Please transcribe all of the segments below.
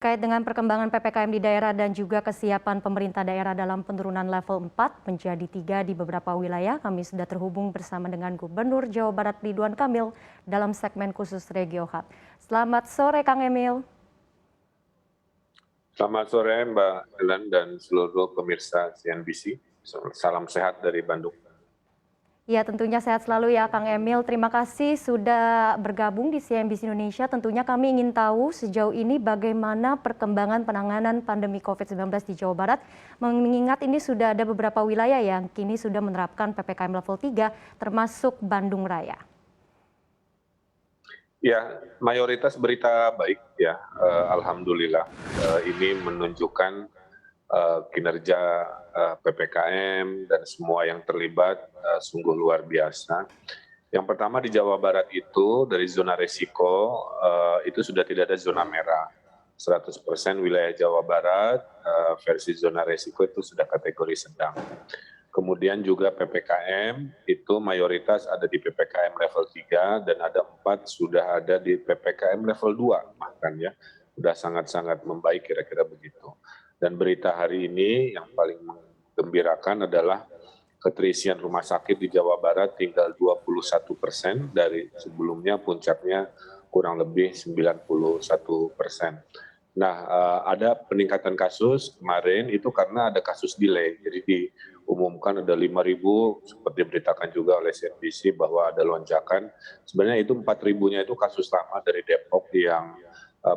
Terkait dengan perkembangan PPKM di daerah dan juga kesiapan pemerintah daerah dalam penurunan level 4 menjadi 3 di beberapa wilayah, kami sudah terhubung bersama dengan Gubernur Jawa Barat Ridwan Kamil dalam segmen khusus Regio Hub. Selamat sore Kang Emil. Selamat sore Mbak Ellen dan seluruh pemirsa CNBC. Salam sehat dari Bandung. Ya, tentunya sehat selalu ya Kang Emil. Terima kasih sudah bergabung di CNBC Indonesia. Tentunya kami ingin tahu sejauh ini bagaimana perkembangan penanganan pandemi COVID-19 di Jawa Barat. Mengingat ini sudah ada beberapa wilayah yang kini sudah menerapkan PPKM level 3 termasuk Bandung Raya. Ya, mayoritas berita baik ya, alhamdulillah. Ini menunjukkan kinerja PPKM dan semua yang terlibat sungguh luar biasa. Yang pertama di Jawa Barat itu dari zona risiko itu sudah tidak ada zona merah. 100% wilayah Jawa Barat versi zona risiko itu sudah kategori sedang. Kemudian juga PPKM itu mayoritas ada di PPKM level 3 dan ada 4 sudah ada di PPKM level 2 bahkan ya. Sudah sangat-sangat membaik kira-kira begitu. Dan berita hari ini yang paling menggembirakan adalah keterisian rumah sakit di Jawa Barat tinggal 21% dari sebelumnya puncaknya kurang lebih 91%. Nah, ada peningkatan kasus kemarin itu karena ada kasus delay. Jadi diumumkan ada 5.000, seperti diberitakan juga oleh CNBC bahwa ada lonjakan. Sebenarnya itu 4.000-nya itu kasus lama dari Depok yang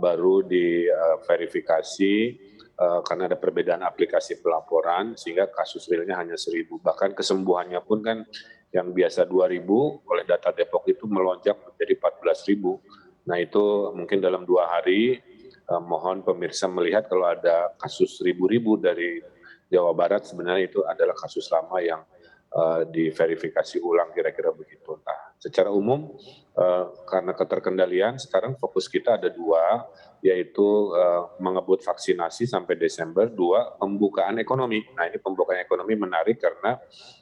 baru diverifikasi karena ada perbedaan aplikasi pelaporan sehingga kasus realnya hanya 1.000. Bahkan kesembuhannya pun kan yang biasa 2.000 oleh data Depok itu melonjak menjadi 14.000. Nah itu mungkin dalam 2 hari mohon pemirsa melihat kalau ada kasus ribu-ribu dari Jawa Barat sebenarnya itu adalah kasus lama yang diverifikasi ulang kira-kira begitu. Nah, secara umum karena keterkendalian sekarang fokus kita ada 2, yaitu mengebut vaksinasi sampai Desember, 2 pembukaan ekonomi. Nah ini pembukaan ekonomi menarik karena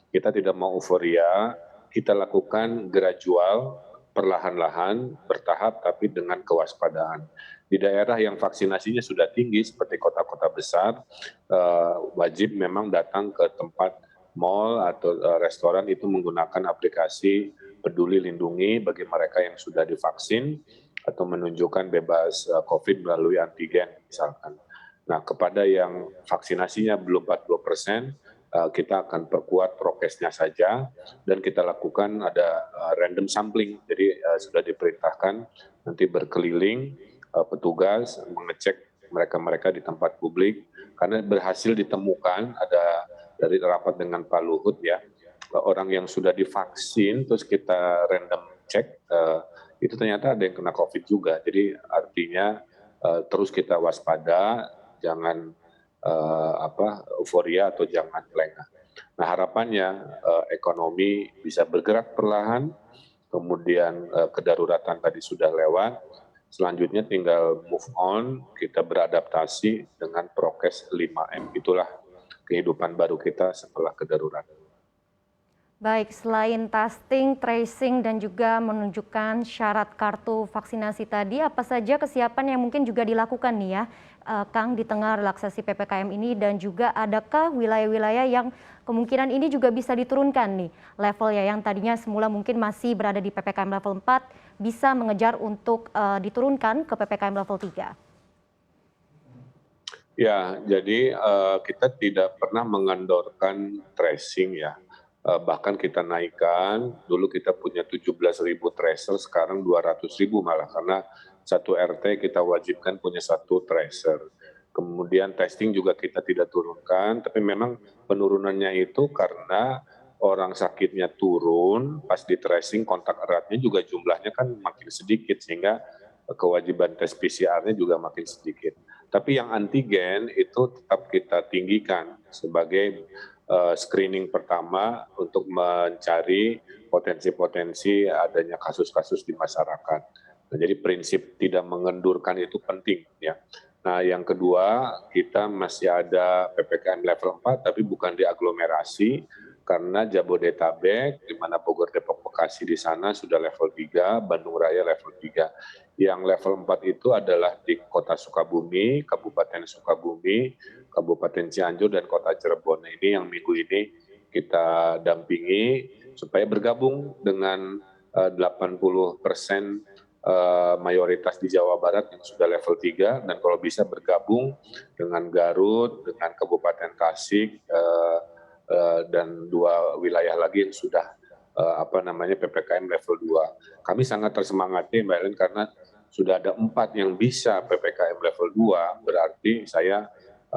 kita tidak mau euforia, kita lakukan gradual, perlahan-lahan, bertahap tapi dengan kewaspadaan. Di daerah yang vaksinasinya sudah tinggi seperti kota-kota besar, wajib memang datang ke tempat mal atau restoran itu menggunakan aplikasi Peduli Lindungi bagi mereka yang sudah divaksin atau menunjukkan bebas COVID melalui antigen misalkan. Nah, kepada yang vaksinasinya belum 40%, kita akan perkuat prokesnya saja dan kita lakukan ada random sampling. Jadi sudah diperintahkan nanti berkeliling petugas mengecek mereka-mereka di tempat publik karena berhasil ditemukan ada dari rapat dengan Pak Luhut ya orang yang sudah divaksin terus kita random cek itu ternyata ada yang kena COVID juga. Jadi artinya terus kita waspada, jangan euforia atau jangan lengah. Nah harapannya ekonomi bisa bergerak perlahan, kemudian kedaruratan tadi sudah lewat. Selanjutnya tinggal move on, kita beradaptasi dengan prokes 5M. Itulah kehidupan baru kita setelah kedaruratan. Baik, selain testing, tracing, dan juga menunjukkan syarat kartu vaksinasi tadi, apa saja kesiapan yang mungkin juga dilakukan nih ya, Kang, di tengah relaksasi PPKM ini, dan juga adakah wilayah-wilayah yang kemungkinan ini juga bisa diturunkan nih levelnya yang tadinya semula mungkin masih berada di PPKM level 4, bisa mengejar untuk diturunkan ke PPKM level 3? Ya, jadi kita tidak pernah mengendorkan tracing ya. Bahkan kita naikkan, dulu kita punya 17.000 tracer, sekarang 200.000 malah karena satu RT kita wajibkan punya 1 tracer. Kemudian testing juga kita tidak turunkan, tapi memang penurunannya itu karena orang sakitnya turun, pas di tracing kontak eratnya juga jumlahnya kan makin sedikit sehingga kewajiban tes PCR-nya juga makin sedikit. Tapi yang antigen itu tetap kita tinggikan sebagai screening pertama untuk mencari potensi-potensi adanya kasus-kasus di masyarakat. Nah, jadi prinsip tidak mengendurkan itu penting ya. Nah, yang kedua kita masih ada PPKM level 4 tapi bukan di aglomerasi karena Jabodetabek, di mana Bogor, Depok, Bekasi di sana sudah level 3, Bandung Raya level 3. Yang level 4 itu adalah di Kota Sukabumi, Kabupaten Sukabumi, Kabupaten Cianjur, dan Kota Cirebon. Nah, ini yang minggu ini kita dampingi supaya bergabung dengan 80% mayoritas di Jawa Barat yang sudah level 3, dan kalau bisa bergabung dengan Garut, dengan Kabupaten Tasik, dan 2 wilayah lagi yang sudah PPKM level 2. Kami sangat tersemangati Mbak Ellen karena sudah ada 4 yang bisa PPKM level 2, berarti saya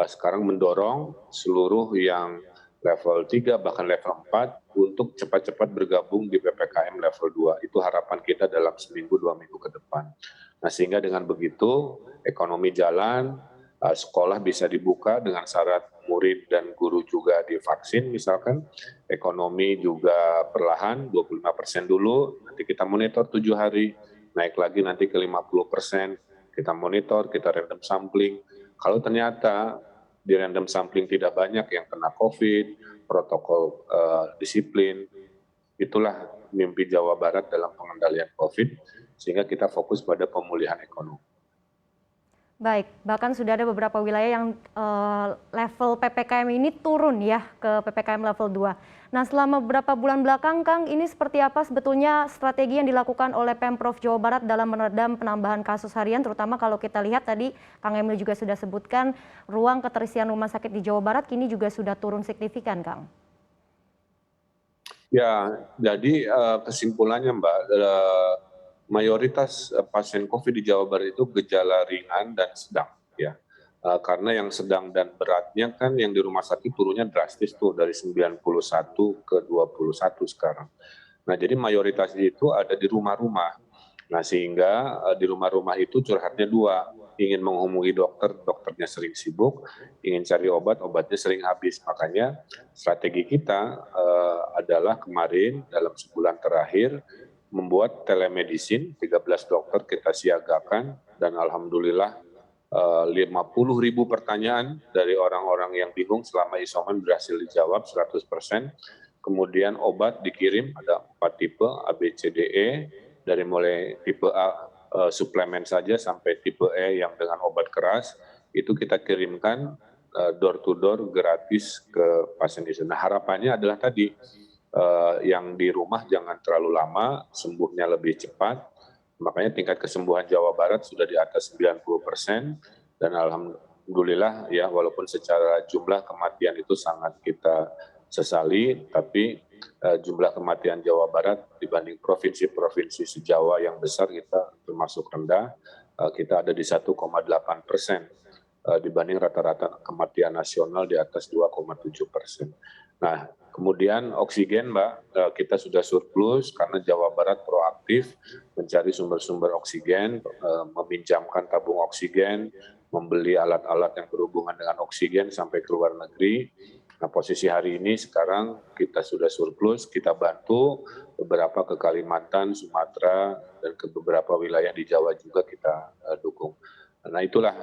sekarang mendorong seluruh yang level 3 bahkan level 4 untuk cepat-cepat bergabung di PPKM level 2. Itu harapan kita dalam seminggu 2 minggu ke depan. Nah, sehingga dengan begitu ekonomi jalan, sekolah bisa dibuka dengan syarat murid dan guru juga divaksin misalkan, ekonomi juga perlahan 25% dulu, nanti kita monitor 7 hari, naik lagi nanti ke 50%, kita monitor, kita random sampling. Kalau ternyata di random sampling tidak banyak yang kena COVID, protokol disiplin, itulah mimpi Jawa Barat dalam pengendalian COVID, sehingga kita fokus pada pemulihan ekonomi. Baik, bahkan sudah ada beberapa wilayah yang level PPKM ini turun ya ke PPKM level 2. Nah, selama beberapa bulan belakang, Kang, ini seperti apa sebetulnya strategi yang dilakukan oleh Pemprov Jawa Barat dalam meredam penambahan kasus harian, terutama kalau kita lihat tadi Kang Emil juga sudah sebutkan, ruang keterisian rumah sakit di Jawa Barat kini juga sudah turun signifikan, Kang. Ya, jadi kesimpulannya Mbak, mayoritas pasien COVID di Jawa Barat itu gejala ringan dan sedang, ya. Karena yang sedang dan beratnya kan yang di rumah sakit turunnya drastis tuh dari 91 ke 21 sekarang. Nah, jadi mayoritas itu ada di rumah-rumah. Nah, sehingga di rumah-rumah itu curhatnya 2, ingin menghubungi dokter, dokternya sering sibuk, ingin cari obat, obatnya sering habis. Makanya strategi kita adalah kemarin dalam sebulan terakhir membuat telemedicine, 13 dokter kita siagakan, dan alhamdulillah 50.000 pertanyaan dari orang-orang yang bingung selama isoman berhasil dijawab 100%. Kemudian obat dikirim, ada 4 tipe, A, B, C, D, E, dari mulai tipe A suplemen saja sampai tipe E yang dengan obat keras, itu kita kirimkan door to door gratis ke pasien itu. Nah, harapannya adalah tadi, yang di rumah jangan terlalu lama, sembuhnya lebih cepat. Makanya tingkat kesembuhan Jawa Barat sudah di atas 90%, dan alhamdulillah ya, walaupun secara jumlah kematian itu sangat kita sesali, tapi jumlah kematian Jawa Barat dibanding provinsi-provinsi se-Jawa yang besar kita termasuk rendah, kita ada di 1,8% dibanding rata-rata kematian nasional di atas 2,7%. Nah, kemudian oksigen Mbak, kita sudah surplus karena Jawa Barat proaktif mencari sumber-sumber oksigen, meminjamkan tabung oksigen, membeli alat-alat yang berhubungan dengan oksigen sampai ke luar negeri. Nah, posisi hari ini sekarang kita sudah surplus, kita bantu beberapa ke Kalimantan, Sumatera, dan ke beberapa wilayah di Jawa juga kita dukung. Nah, itulah,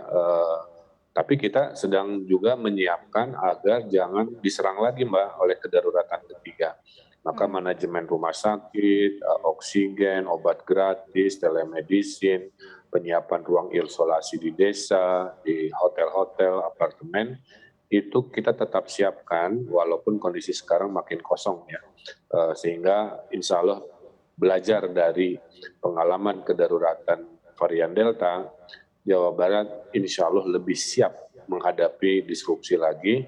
tapi kita sedang juga menyiapkan agar jangan diserang lagi Mbak oleh kedaruratan ketiga. Maka manajemen rumah sakit, oksigen, obat gratis, telemedicine, penyiapan ruang isolasi di desa, di hotel-hotel, apartemen, itu kita tetap siapkan walaupun kondisi sekarang makin kosong ya. Sehingga insya Allah belajar dari pengalaman kedaruratan varian Delta, Jawa Barat insya Allah lebih siap menghadapi disrupsi lagi.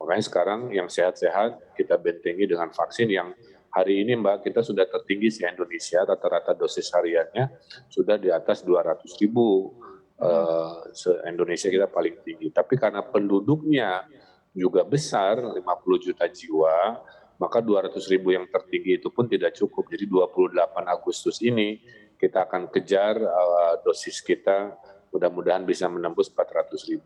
Makanya sekarang yang sehat-sehat kita bentengi dengan vaksin yang hari ini Mbak, kita sudah tertinggi di Indonesia, rata-rata dosis hariannya sudah di atas 200.000. Se-Indonesia kita paling tinggi. Tapi karena penduduknya juga besar, 50 juta jiwa, maka 200.000 yang tertinggi itu pun tidak cukup. Jadi 28 Agustus ini kita akan kejar dosis kita, mudah-mudahan bisa menembus 400.000,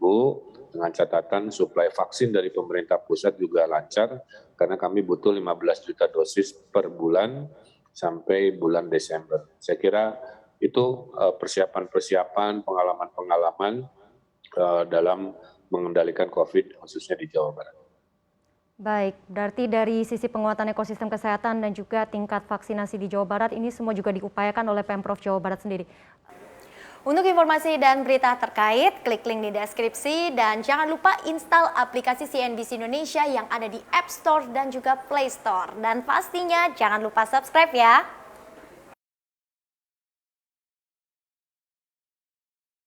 dengan catatan suplai vaksin dari pemerintah pusat juga lancar, karena kami butuh 15 juta dosis per bulan sampai bulan Desember. Saya kira itu persiapan-persiapan, pengalaman-pengalaman dalam mengendalikan COVID khususnya di Jawa Barat. Baik, berarti dari sisi penguatan ekosistem kesehatan dan juga tingkat vaksinasi di Jawa Barat ini semua juga diupayakan oleh Pemprov Jawa Barat sendiri. Untuk informasi dan berita terkait, klik link di deskripsi dan jangan lupa install aplikasi CNBC Indonesia yang ada di App Store dan juga Play Store. Dan pastinya jangan lupa subscribe ya.